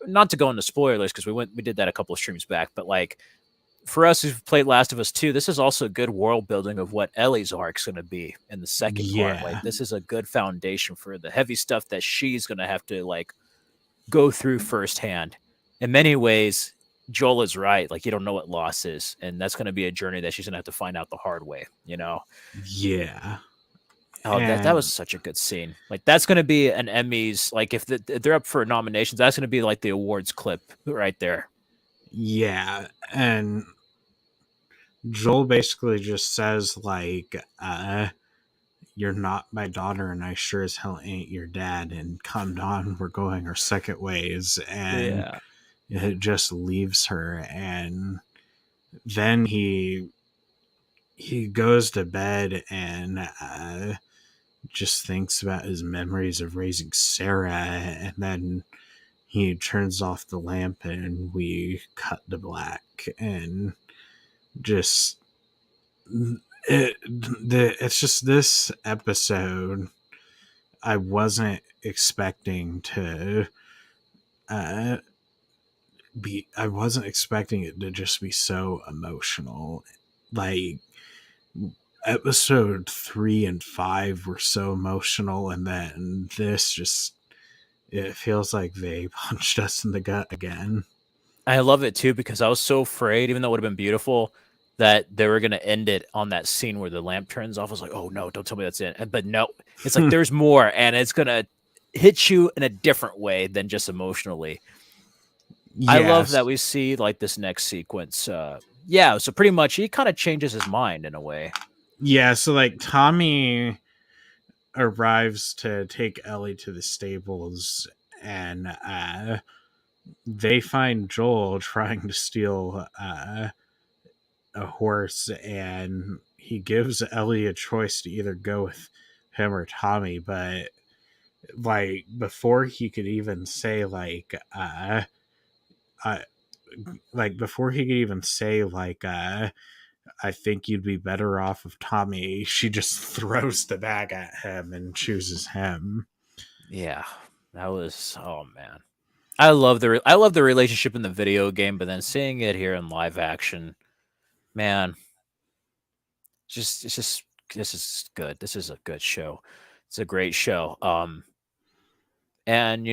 not to go into spoilers because we did that a couple of streams back, but like for us who've played Last of Us 2, this is also good world building of what Ellie's arc's going to be in the second part. Like, yeah, this is a good foundation for the heavy stuff that she's going to have to like go through firsthand. In many ways, Joel is right. Like, you don't know what loss is, and that's going to be a journey that she's going to have to find out the hard way. yeah. Oh, that was And such a good scene. Like, that's going to be an Emmys. Like, if they're up for nominations, that's going to be like the awards clip right there. yeah, and Joel basically just says like you're not my daughter and I sure as hell ain't your dad, and come on, we're going our second ways. And Yeah. it just leaves her. And then he goes to bed and just thinks about his memories of raising Sarah. And then he turns off the lamp and we cut to black. And just it's just this episode I wasn't expecting to uh I wasn't expecting it to just be so emotional. Like episode 3 and 5 were so emotional, and then this just it feels like they punched us in the gut again. I love it too because I was so afraid, even though it would have been beautiful, that they were going to end it on that scene where the lamp turns off. I was like, oh no, don't tell me that's it. But no, it's like there's more, and it's going to hit you in a different way than just emotionally. I love that Yes. we see like this next sequence. Yeah, so pretty much he kind of changes his mind in a way. Yeah, so like Tommy arrives to take Ellie to the stables, and they find Joel trying to steal a horse, and he gives Ellie a choice to either go with him or Tommy. But like before he could even say uh like before he could even say I think you'd be better off with Tommy, she just throws the bag at him and chooses him. Yeah, that was, oh man. I love the relationship in the video game, but then seeing it here in live action, man, It's just this is good. This is a good show. It's a great show. And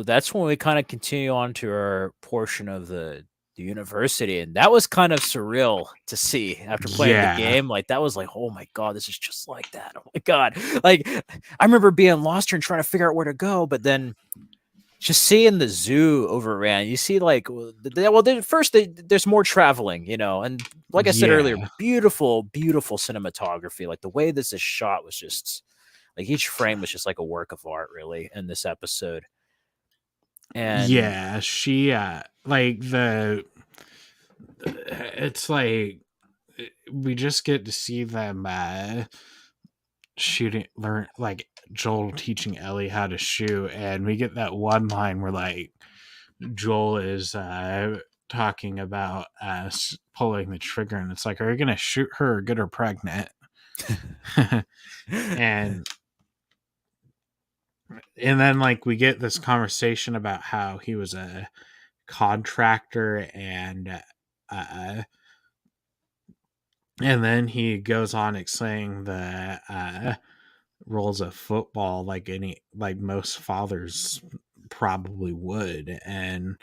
that's when we kind of continue on to our portion of the university, and that was kind of surreal to see after playing the Yeah. game. Like that was like, oh my god, this is just like that. Oh my god, like I remember being lost here and trying to figure out where to go, but then just seeing the zoo overran, you see like first there's more traveling, and like I said earlier, Yeah. beautiful, beautiful cinematography. Like the way this is shot was just like each frame was just like a work of art, really, in this episode. And Yeah, she like the it's like we just get to see them shooting learn like Joel teaching Ellie how to shoot, and we get that one line where like Joel is talking about pulling the trigger, and it's like, are you gonna shoot her or get her pregnant? and and then like we get this conversation about how he was a contractor, uh and then he goes on explaining the rules of football like most fathers probably would, and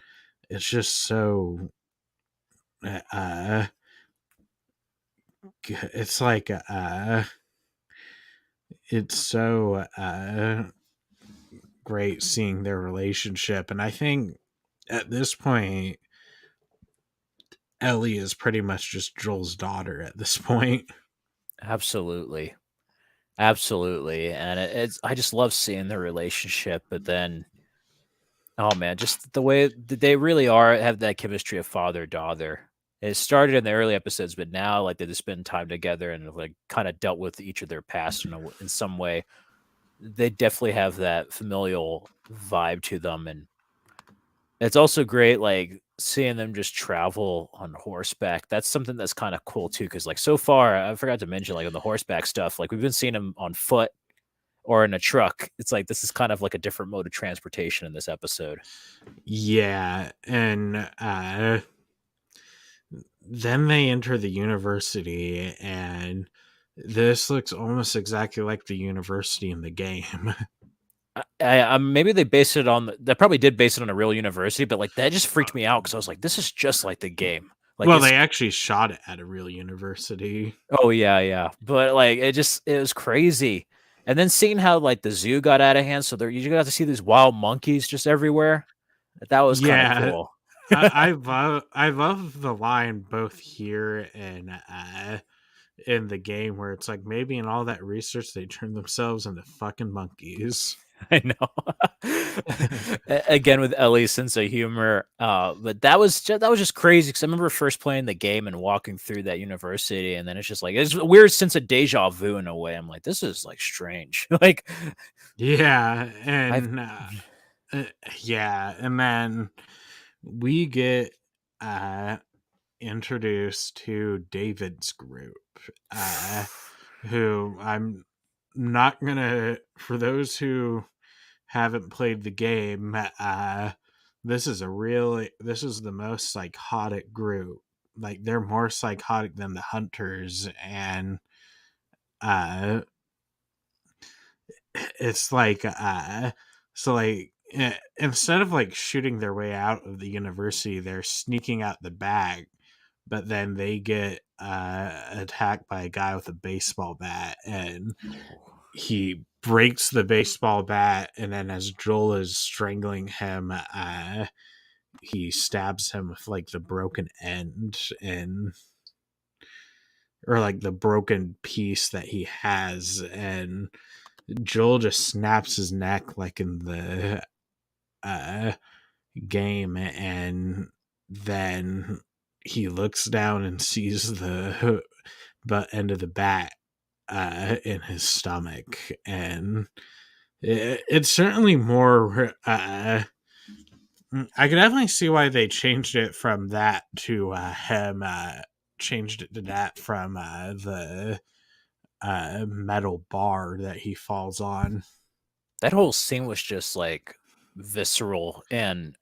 it's just so uh it's like it's so great seeing their relationship. And I think at this point Ellie is pretty much just Joel's daughter at this point. absolutely, absolutely, and it's I just love seeing their relationship. But then, oh man, just the way that they really have that chemistry of father daughter. It started in the early episodes, but now like they just spend time together and like kind of dealt with each of their past in some way. They definitely have that familial vibe to them, and it's also great, like, seeing them just travel on horseback. That's something that's kinda cool too, because like, so far, I forgot to mention, like, on the horseback stuff, like, we've been seeing them on foot or in a truck. It's like, this is kind of like a different mode of transportation in this episode. Yeah, and then they enter the university, and this looks almost exactly like the university in the game. Maybe they probably did base it on a real university, but, like, that just freaked me out because I was like, "This is just like the game." Like, Well, it's they actually shot it at a real university. Oh, yeah, yeah, but, like, it was crazy, and then seeing how, like, the zoo got out of hand, so you got to see these wild monkeys just everywhere. That was kinda Yeah, cool. I love the line both here and in the game where it's like maybe in all that research they turned themselves into fucking monkeys. I know. Again, with Ellie's sense of humor, but that was just crazy because I remember first playing the game and walking through that university, and then it's just like it's a weird sense of deja vu in a way. I'm like, "This is, like, strange." Like, Yeah, I've and uh, yeah, and then we get uh introduced to David's group, uh who I'm not gonna, for those who haven't played the game, this is the most psychotic group. Like they're more psychotic than the hunters, and uh it's like so like instead of like shooting their way out of the university, they're sneaking out the back, but then they get attacked by a guy with a baseball bat, and he breaks the baseball bat, and then as Joel is strangling him, he stabs him with like the broken end, and or like the broken piece that he has, and Joel just snaps his neck like in the uh game, and then he looks down and sees the butt end of the bat in his stomach, and it's certainly more I can definitely see why they changed it from that to him changed it to that from the metal bar that he falls on. that whole scene was just, like, visceral and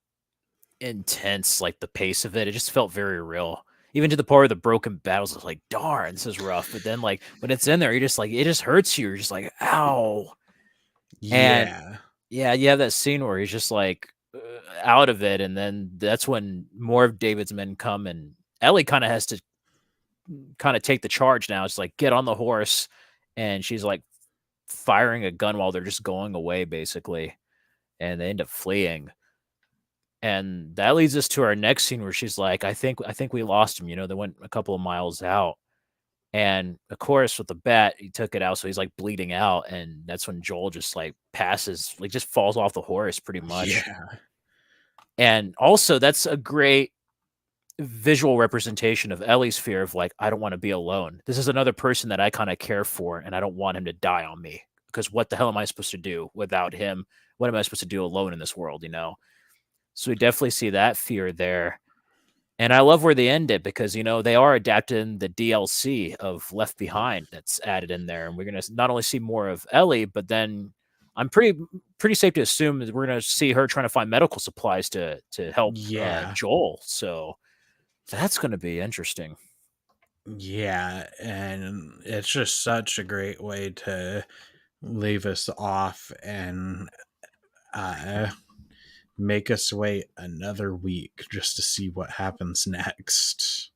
intense, like, the pace of it just felt very real. even to the part of the broken battles. It's like, darn, this is rough. But then like when it's in there, you're just like, it just hurts you. You're just like, ow. And Yeah. yeah, you have that scene where he's just like out of it, and then that's when more of David's men come, and Ellie kind of has to kind of take the charge now. It's like, get on the horse, and she's like firing a gun while they're just going away, basically, and they end up fleeing. And that leads us to our next scene where she's like, I think we lost him. They went a couple of miles out. And of course, with the bat, he took it out, so he's like bleeding out, and that's when Joel just like passes, like just falls off the horse pretty much. Yeah. And also, that's a great visual representation of Ellie's fear of like, I don't want to be alone. This is another person that I kind of care for, and I don't want him to die on me, because what the hell am I supposed to do without him? What am I supposed to do alone in this world? So we definitely see that fear there. And I love where they end it, because they are adapting the DLC of Left Behind that's added in there, and we're gonna not only see more of Ellie, but then I'm pretty safe to assume that we're gonna see her trying to find medical supplies to help Yeah. Joel. So that's gonna be interesting. Yeah. And it's just such a great way to leave us off and uh, make us wait another week just to see what happens next.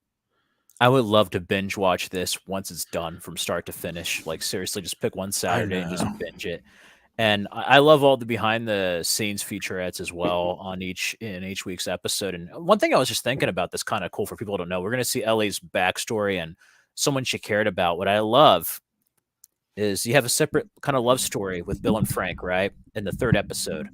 I would love to binge watch this once it's done from start to finish. Like seriously, just pick one I Saturday and just know. binge it. And I love all the behind the scenes featurettes as well on each week's episode. And one thing I was just thinking about that's kind of cool for people to know, we're going to see Ellie's backstory and someone she cared about. What I love is you have a separate kind of love story with Bill and Frank, right? In the third episode.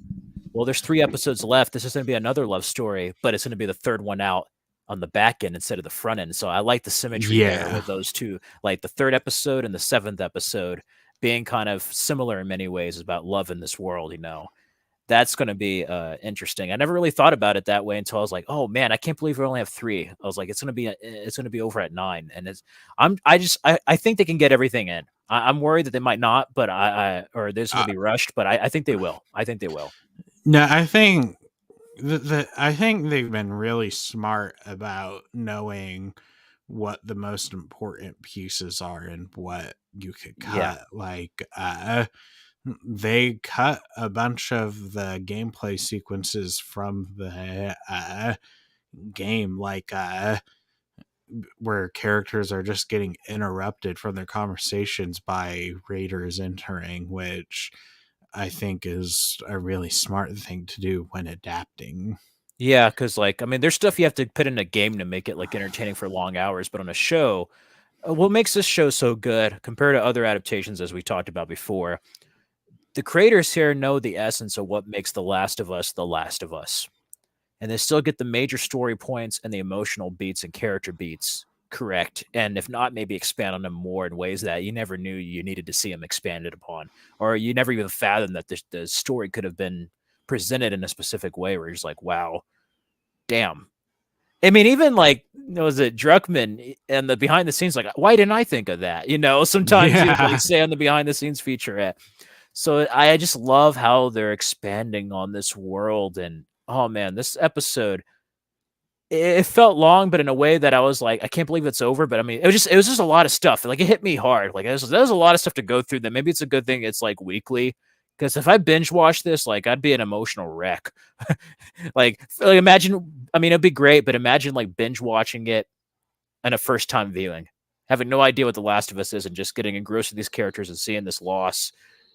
Well, there's 3 episodes left. This is going to be another love story, but it's going to be the third one out on the back end instead of the front end. So I like the symmetry there Yeah. with those two, like the third episode and the 7th episode being kind of similar in many ways about love in this world. That's going to be interesting. I never really thought about it that way until I was like, oh man, I can't believe we only have 3. I was like, it's going to be over at 9. And I think they can get everything in. I'm worried that they might not, but or this going Uh, to be rushed, but I think they will. I think they will. no, I think I think they've been really smart about knowing what the most important pieces are and what you could Yeah. cut. Like they cut a bunch of the gameplay sequences from the game, like where characters are just getting interrupted from their conversations by raiders entering, which I think is a really smart thing to do when adapting. Yeah, because like I mean, there's stuff you have to put in a game to make it like entertaining for long hours, but on a show, what makes this show so good compared to other adaptations, as we talked about before, the creators here know the essence of what makes The Last of Us The Last of Us, and they still get the major story points and the emotional beats and character beats correct, and if not, maybe expand on them more in ways that you never knew you needed to see them expanded upon, or you never even fathomed that the story could have been presented in a specific way where you're just like, wow, damn. I mean, even like, was it Druckmann and the behind the scenes, like, why didn't I think of that? Sometimes you like Yeah. say on the behind the scenes featurette. So I just love how they're expanding on this world. And oh man, this episode, it felt long, but in a way that I was like, I can't believe it's over. But I mean, it was just a lot of stuff. Like it hit me hard. Like there's a lot of stuff to go through. That maybe it's a good thing it's like weekly. Because if I binge watch this, like I'd be an emotional wreck. like imagine, I mean, it'd be great, but imagine like binge watching it in a first time viewing, having no idea what The Last of Us is, and just getting engrossed in these characters and seeing this loss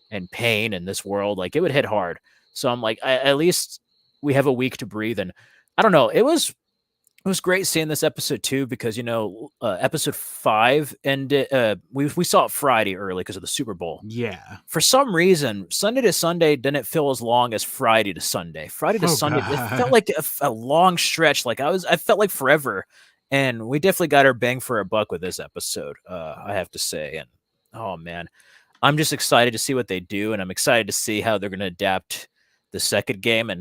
and pain in this world. Like it would hit hard. So I'm like, at least we have a week to breathe. And I don't know, it was great seeing this episode too, because episode 5 ended. We saw it Friday early because of the Super Bowl. Yeah. For some reason, Sunday to Sunday didn't feel as long as Friday to Sunday. Friday to Oh Sunday, it felt god. like a long stretch. Like I felt like forever. And we definitely got our bang for our buck with this episode, I have to say. And oh man, I'm just excited to see what they do, and I'm excited to see how they're going to adapt the second game.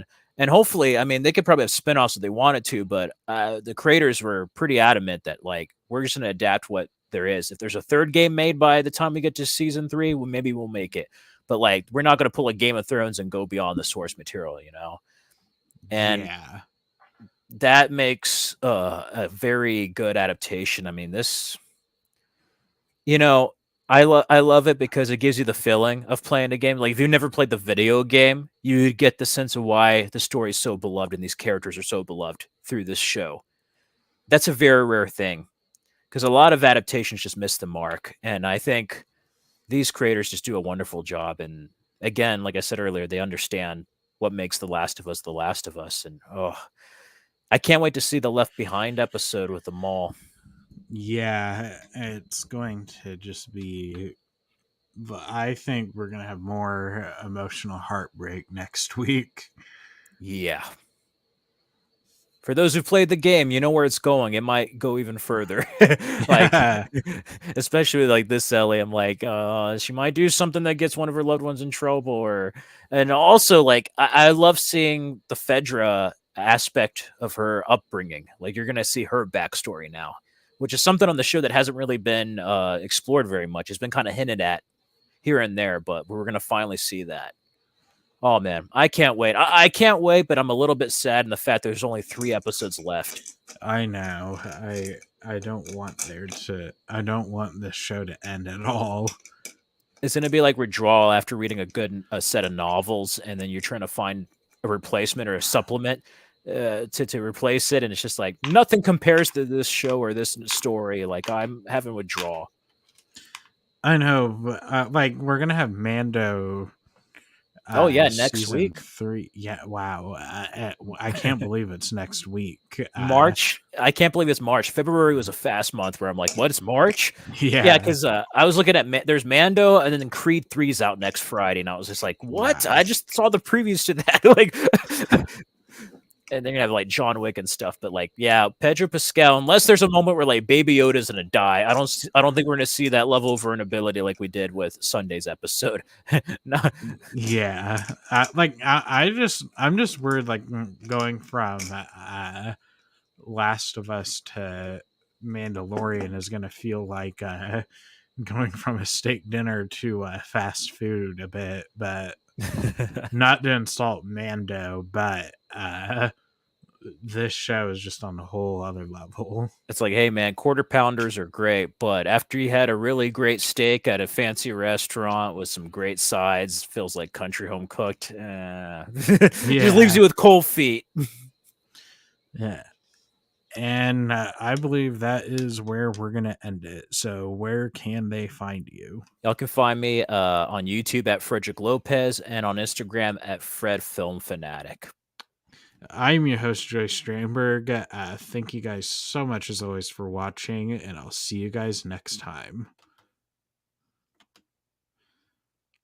And hopefully, I mean, they could probably have spinoffs if they wanted to, but the creators were pretty adamant that like we're just going to adapt what there is. If there's a third game made by the time we get to season 3, well, maybe we'll make it. But like, we're not going to pull a Game of Thrones and go beyond the source material. And Yeah. that makes a very good adaptation. I mean, you know, I love it because it gives you the feeling of playing a game. Like if you've never played the video game, you get the sense of why the story is so beloved and these characters are so beloved through this show. That's a very rare thing because a lot of adaptations just miss the mark, and I think these creators just do a wonderful job. And again, like I said earlier, they understand what makes The Last of Us The Last of Us. And oh, I can't wait to see the Left Behind episode with them all. Yeah, it's going to just be. I think we're gonna have more emotional heartbreak next week. Yeah. For those who played the game, you know where it's going. It might go even further. Like, Yeah, especially like this Ellie, I'm like, she might do something that gets one of her loved ones in trouble, or and also like I love seeing the Fedra aspect of her upbringing. Like you're gonna see her backstory now, which is something on the show that hasn't really been explored very much. It's been kind of hinted at here and there, but we're gonna finally see that. Oh man, I can't wait. I can't wait, but I'm a little bit sad in the fact there's only 3 episodes left. I know. I don't want there to. I don't want this show to end at all. It's gonna be like withdrawal after reading a set of novels, and then you're trying to find a replacement or a supplement to replace it, and it's just like nothing compares to this show or this story. Like I'm having withdrawal. I know, but like we're gonna have Mando Oh yeah, next season week. 3. Yeah, wow. I can't believe it's next week. March. I can't believe it's March. February was a fast month where I'm like, what? It's March? Yeah, Yeah, because I was looking at there's Mando, and then Creed 3's out next Friday, and I was just like, what? wow. I just saw the previews to that. Like, and then you have like John Wick and stuff. But like, yeah, Pedro Pascal. Unless there's a moment where like Baby Yoda's gonna die, I don't think we're gonna see that level of vulnerability like we did with Sunday's episode. No, Yeah, I'm just worried, like going from Last of Us to Mandalorian is gonna feel like going from a steak dinner to fast food a bit, but not to insult Mando, but this show is just on a whole other level. it's like, hey man, quarter pounders are great, but after you had a really great steak at a fancy restaurant with some great sides, feels like country home cooked. Just leaves Yeah, you with cold feet. yeah. And I believe that is where we're gonna end it. So, where can they find you? Y'all can find me on YouTube at Frederick Lopez and on Instagram at Fred Film Fanatic. I'm your host, Joy Stramberg. Thank you guys so much, as always, for watching, and I'll see you guys next time.